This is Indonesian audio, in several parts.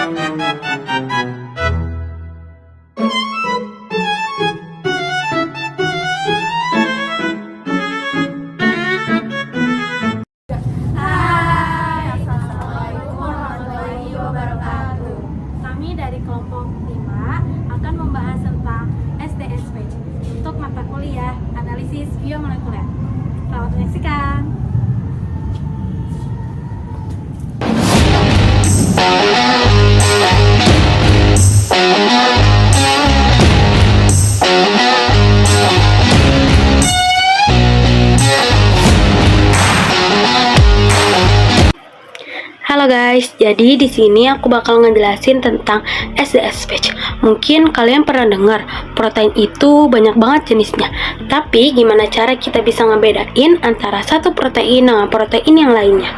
Hai, Assalamualaikum warahmatullahi wabarakatuh. Kami dari kelompok 5 akan membahas tentang SDSP untuk mata kuliah Analisis Biomolekuler. Selamat menyaksikan. Halo guys, jadi di sini aku bakal ngejelasin tentang SDSP. Mungkin kalian pernah dengar protein itu banyak banget jenisnya. Tapi gimana cara kita bisa ngebedain antara satu protein dengan protein yang lainnya?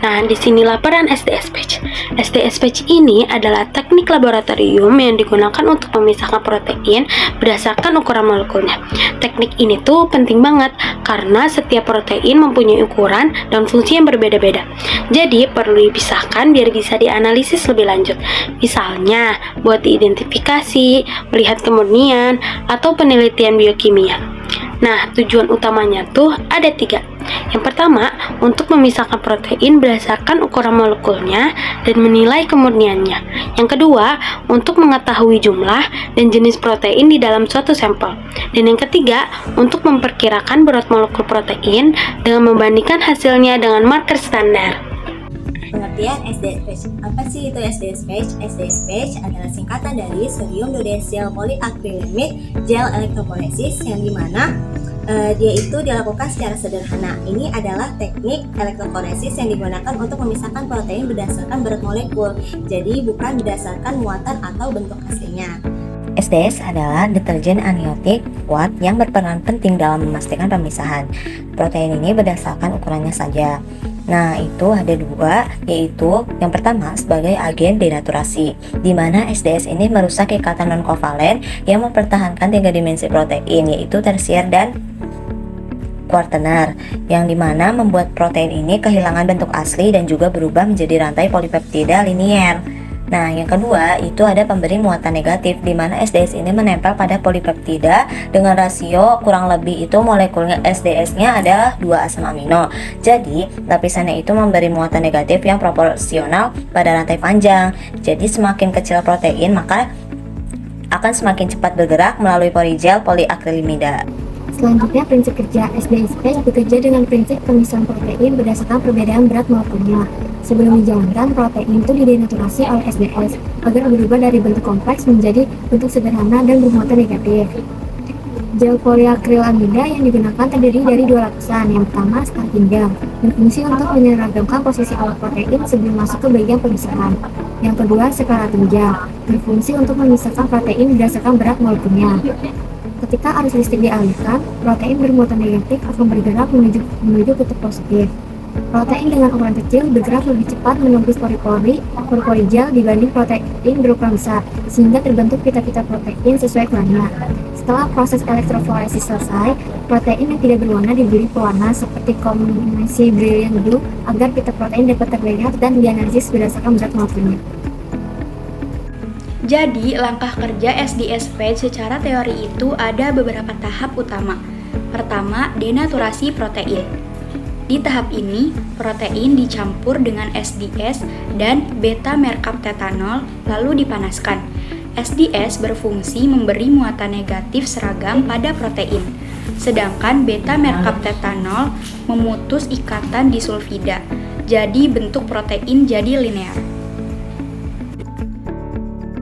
Nah, disinilah peran SDSP. SDSP ini adalah teknik laboratorium yang digunakan untuk memisahkan protein berdasarkan ukuran molekulnya. Teknik ini tuh penting banget karena setiap protein mempunyai ukuran dan fungsi yang berbeda-beda. Jadi perlu dipisahkan biar bisa dianalisis lebih lanjut. Misalnya buat diidentifikasi, melihat kemurnian, atau penelitian biokimia. Nah, tujuan utamanya tuh ada 3. Yang pertama, untuk memisahkan protein berdasarkan ukuran molekulnya dan menilai kemurniannya. Yang kedua, untuk mengetahui jumlah dan jenis protein di dalam suatu sampel. Dan yang ketiga, untuk memperkirakan berat molekul protein dengan membandingkan hasilnya dengan marker standar. Pengertian SDSP. Apa sih itu SDSP? SDSP adalah singkatan dari sodium dodecyl polyacrylamide gel electrophoresis, yang dimana dia itu dilakukan secara sederhana. Ini adalah teknik electrophoresis yang digunakan untuk memisahkan protein berdasarkan berat molekul, jadi bukan berdasarkan muatan atau bentuk aslinya. SDS adalah deterjen amniotik kuat yang berperan penting dalam memastikan pemisahan protein ini berdasarkan ukurannya saja. Nah, itu ada 2, yaitu yang pertama sebagai agen denaturasi, di mana SDS ini merusak ikatan non-kovalen yang mempertahankan 3 dimensi protein, yaitu tersier dan kuartener, yang dimana membuat protein ini kehilangan bentuk asli dan juga berubah menjadi rantai polipeptida linier. Nah, yang kedua itu ada pemberi muatan negatif, di mana SDS ini menempel pada polipeptida dengan rasio kurang lebih itu molekulnya SDS-nya adalah 2 asam amino. Jadi, lapisannya itu memberi muatan negatif yang proporsional pada rantai panjang. Jadi, semakin kecil protein, maka akan semakin cepat bergerak melalui polygel polyacrylamida. Selanjutnya, prinsip kerja SDSP bekerja dengan prinsip pemisahan protein berdasarkan perbedaan berat molekulnya. Sebelum dijalankan, protein itu didenaturasi oleh SDS agar berubah dari bentuk kompleks menjadi bentuk sederhana dan bermuatan negatif. Gel polyacrylamida yang digunakan terdiri dari 2 lapisan. Yang pertama, starting gel, berfungsi untuk menyeragamkan posisi awal protein sebelum masuk ke bagian pemisahan. Yang kedua, separating gel, berfungsi untuk memisahkan protein berdasarkan berat molekulnya. Ketika arus listrik dialihkan, protein bermuatan negatif akan bergerak menuju kutub positif. Protein dengan ukuran kecil bergerak lebih cepat menembus pori-pori gel dibanding protein berukuran besar, sehingga terbentuk pita-pita protein sesuai ukurannya. Setelah proses elektroforesis selesai, protein yang tidak berwarna diberi pewarna seperti kombinasi brilliant blue agar pita protein dapat terlihat dan dianalisis berdasarkan berat molekulnya. Jadi, langkah kerja SDSP secara teori itu ada beberapa tahap utama. Pertama, denaturasi protein. Di tahap ini, protein dicampur dengan SDS dan beta-merkaptetanol lalu dipanaskan. SDS berfungsi memberi muatan negatif seragam pada protein, sedangkan beta-merkaptetanol memutus ikatan disulfida. Jadi, bentuk protein jadi linear.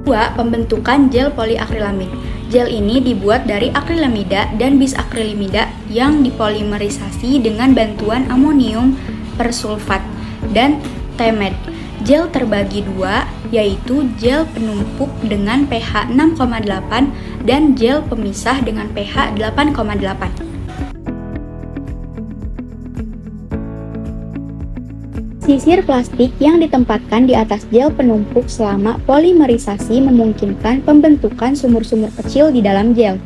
2. Pembentukan gel polyacrylamide. Gel ini dibuat dari akrilamida dan bisakrilamida yang dipolimerisasi dengan bantuan amonium persulfat dan TMAD. Gel terbagi 2, yaitu gel penumpuk dengan pH 6,8 dan gel pemisah dengan pH 8,8. Sisir plastik yang ditempatkan di atas gel penumpuk selama polimerisasi memungkinkan pembentukan sumur-sumur kecil di dalam gel.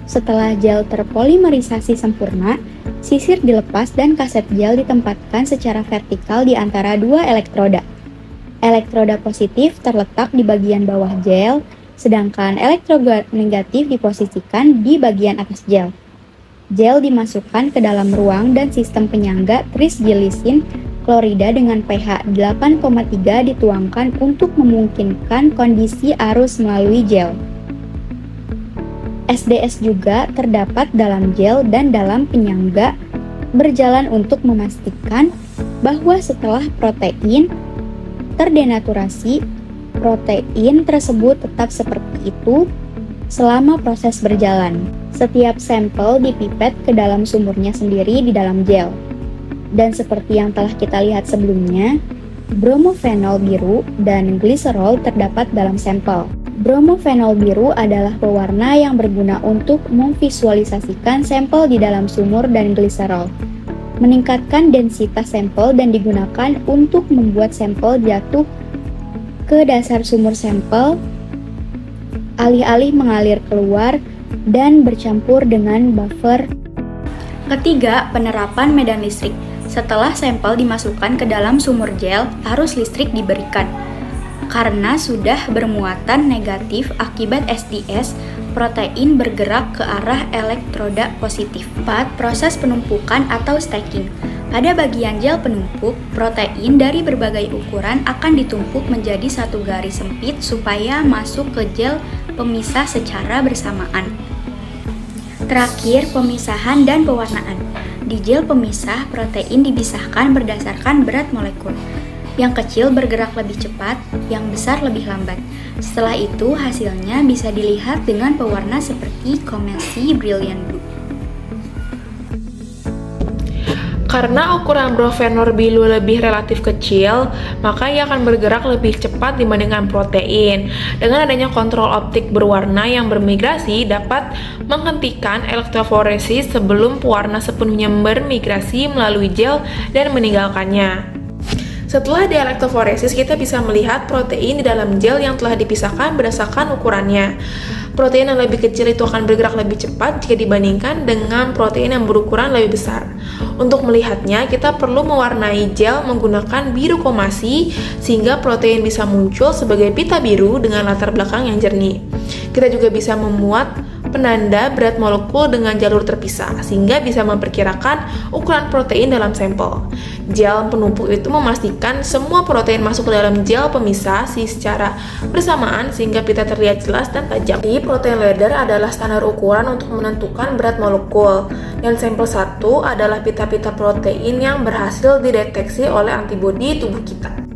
Setelah gel terpolimerisasi sempurna, sisir dilepas dan kaset gel ditempatkan secara vertikal di antara 2 elektroda. Elektroda positif terletak di bagian bawah gel, sedangkan elektroda negatif diposisikan di bagian atas gel. Gel dimasukkan ke dalam ruang dan sistem penyangga trisgilisin klorida dengan pH 8,3 dituangkan untuk memungkinkan kondisi arus melalui gel. SDS juga terdapat dalam gel dan dalam penyangga berjalan untuk memastikan bahwa setelah protein terdenaturasi, protein tersebut tetap seperti itu selama proses berjalan. Setiap sampel dipipet ke dalam sumurnya sendiri di dalam gel. Dan seperti yang telah kita lihat sebelumnya, bromofenol biru dan gliserol terdapat dalam sampel. Bromofenol biru adalah pewarna yang berguna untuk memvisualisasikan sampel di dalam sumur dan gliserol, meningkatkan densitas sampel dan digunakan untuk membuat sampel jatuh ke dasar sumur sampel, alih-alih mengalir keluar dan bercampur dengan buffer. Ketiga, penerapan medan listrik. Setelah sampel dimasukkan ke dalam sumur gel, arus listrik diberikan. Karena sudah bermuatan negatif akibat SDS, protein bergerak ke arah elektroda positif. 4. Proses penumpukan atau stacking. Pada bagian gel penumpuk, protein dari berbagai ukuran akan ditumpuk menjadi satu garis sempit supaya masuk ke gel pemisah secara bersamaan. Terakhir, pemisahan dan pewarnaan. Di gel pemisah, protein dipisahkan berdasarkan berat molekul. Yang kecil bergerak lebih cepat, yang besar lebih lambat. Setelah itu, hasilnya bisa dilihat dengan pewarna seperti Comessi Brilliant Blue. Karena ukuran bromofenol biru lebih relatif kecil, maka ia akan bergerak lebih cepat dibandingkan protein. Dengan adanya kontrol optik berwarna yang bermigrasi dapat menghentikan elektroforesis sebelum pewarna sepenuhnya bermigrasi melalui gel dan meninggalkannya. Setelah dielektroforesis, kita bisa melihat protein di dalam gel yang telah dipisahkan berdasarkan ukurannya. Protein yang lebih kecil itu akan bergerak lebih cepat jika dibandingkan dengan protein yang berukuran lebih besar. Untuk melihatnya, kita perlu mewarnai gel menggunakan biru komasi sehingga protein bisa muncul sebagai pita biru dengan latar belakang yang jernih. Kita juga bisa memuat penanda berat molekul dengan jalur terpisah sehingga bisa memperkirakan ukuran protein dalam sampel. Gel penumpuk itu memastikan semua protein masuk ke dalam gel pemisah secara bersamaan sehingga pita terlihat jelas dan tajam. Di protein ladder adalah standar ukuran untuk menentukan berat molekul, dan sampel 1 adalah pita-pita protein yang berhasil dideteksi oleh antibodi tubuh kita.